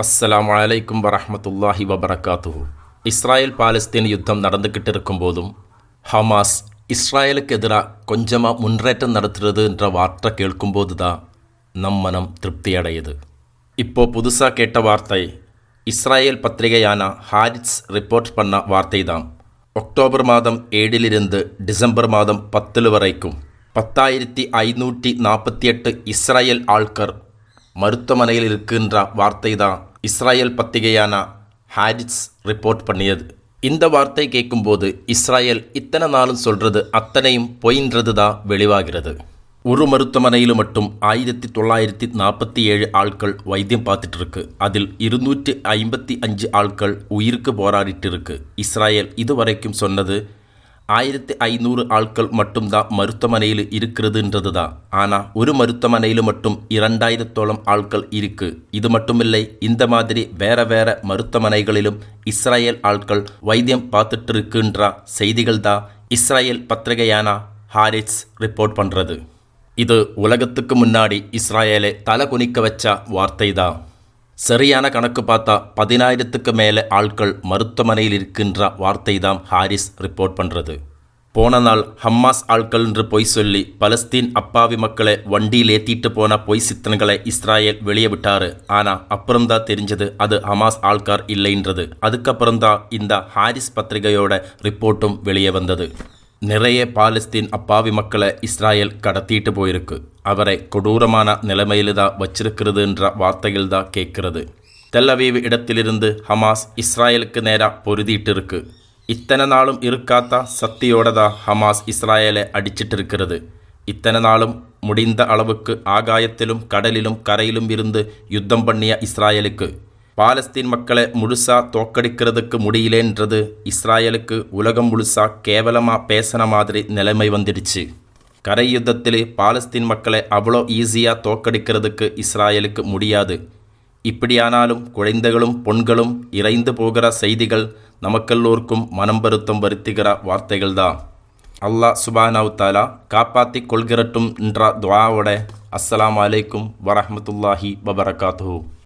அஸ்ஸலாமு அலைக்கும் வரஹ்மத்துல்லாஹி வபரகாத்துஹு. இஸ்ராயல் பாலஸ்தீன் யுத்தம் நடந்துக்கிட்டு இருக்கும்போதும் ஹமாஸ் இஸ்ராயலுக்கு எதிராக கொஞ்சமாக முன்னேற்றம் நடத்துறதுன்ற வார்த்தை கேட்கும்போது தான் நம் மனம் திருப்தி அடையுது. இப்போது புதுசாக கேட்ட வார்த்தை இஸ்ராயல் பத்திரிகையான ஹாரிட்ஸ் ரிப்போர்ட் பண்ண வார்த்தை தான். அக்டோபர் மாதம் 7 டிசம்பர் மாதம் 10 வரைக்கும் 10,548 இஸ்ராயல் ஆட்கள் மருத்துவமனையில் இருக்கின்ற வார்த்தை தான் இஸ்ராயல் பத்திரிகையான ஹாரிட்ஸ் ரிப்போர்ட் பண்ணியது. இந்த வார்த்தை கேட்கும்போது இஸ்ராயல் இத்தனை நாளும் சொல்கிறது அத்தனையும் பொய்ன்றது தான் வெளிவாகிறது. ஒரு மருத்துவமனையில் மட்டும் 1947 ஆட்கள் வைத்தியம் பார்த்துட்டு இருக்கு. அதில் 255 ஆட்கள் உயிருக்கு போராடிட்டு இருக்கு. இஸ்ராயல் இதுவரைக்கும் சொன்னது 1500 ஆட்கள் மட்டும்தான் மருத்துவமனையில் இருக்கிறதுன்றது தான். ஆனால் ஒரு மருத்துவமனையில் மட்டும் 2000 ஆட்கள் இருக்குது. இது மட்டுமில்லை, இந்த மாதிரி வேற மருத்துவமனைகளிலும் இஸ்ராயல் ஆட்கள் வைத்தியம் பார்த்துட்டு இருக்குன்ற செய்திகள் தான் இஸ்ராயல் பத்திரிகையான ஹாரிட்ஸ் ரிப்போர்ட் பண்ணுறது. இது உலகத்துக்கு முன்னாடி இஸ்ராயலை தலை குனிக்க வச்ச வார்த்தை தான். சரியான கணக்கு பார்த்தா 10,000க்கு மேலே ஆட்கள் மருத்துவமனையில் இருக்கின்ற வார்த்தை தான் ஹாரிஸ் ரிப்போர்ட் பண்ணுறது. போன நாள் ஹமாஸ் ஆட்கள் என்று பொய் சொல்லி பலஸ்தீன் அப்பாவி மக்களை வண்டியில் ஏற்றிட்டு போன பொய் சித்தனைகளை இஸ்ராயல் வெளியே விட்டார். ஆனால் அப்புறம்தான் தெரிஞ்சது அது ஹமாஸ் ஆட்கார் இல்லைன்றது. அதுக்கப்புறம்தான் இந்த ஹாரிஸ் பத்திரிகையோட ரிப்போர்ட்டும் வெளியே வந்தது. நிறைய பாலஸ்தீன் அப்பாவி மக்களை இஸ்ராயல் கடத்திட்டு போயிருக்கு. அவரை கொடூரமான நிலைமையில் தான் வச்சிருக்கிறதுன்ற வார்த்தைகள் தான் கேட்கிறது. தெல் அவீவ் இடத்திலிருந்து ஹமாஸ் இஸ்ராயலுக்கு நேராக பொருதிட்டு இருக்கு. இத்தனை நாளும் இருக்காத்தா சக்தியோட தான் ஹமாஸ் இஸ்ராயலை அடிச்சிட்டு இருக்கிறது. இத்தனை நாளும் முடிந்த அளவுக்கு ஆகாயத்திலும் கடலிலும் கரையிலும் இருந்து யுத்தம் பண்ணிய இஸ்ராயலுக்கு பாலஸ்தீன் மக்களை முழுசாக தோக்கடிக்கிறதுக்கு முடியலேன்றது இஸ்ராயலுக்கு உலகம் முழுசாக கேவலமாக பேசின மாதிரி நிலைமை வந்துடுச்சு. கரை யுத்தத்திலே பாலஸ்தீன் மக்களை அவ்வளோ ஈஸியாக தோக்கடிக்கிறதுக்கு இஸ்ராயலுக்கு முடியாது. இப்படியானாலும் குழந்தைகளும் பொண்களும் இறைந்து போகிற செய்திகள் நமக்கெல்லோருக்கும் மனம் வருத்தம் வருத்துகிற வார்த்தைகள் தான். அல்லாஹ் சுப்ஹானஹு தஆலா காப்பாற்றி கொள்கிறட்டும் என்ற துஆவோட அஸ்ஸலாமு அலைக்கும் வரஹ்மத்துல்லாஹி வபரகாத்துஹு.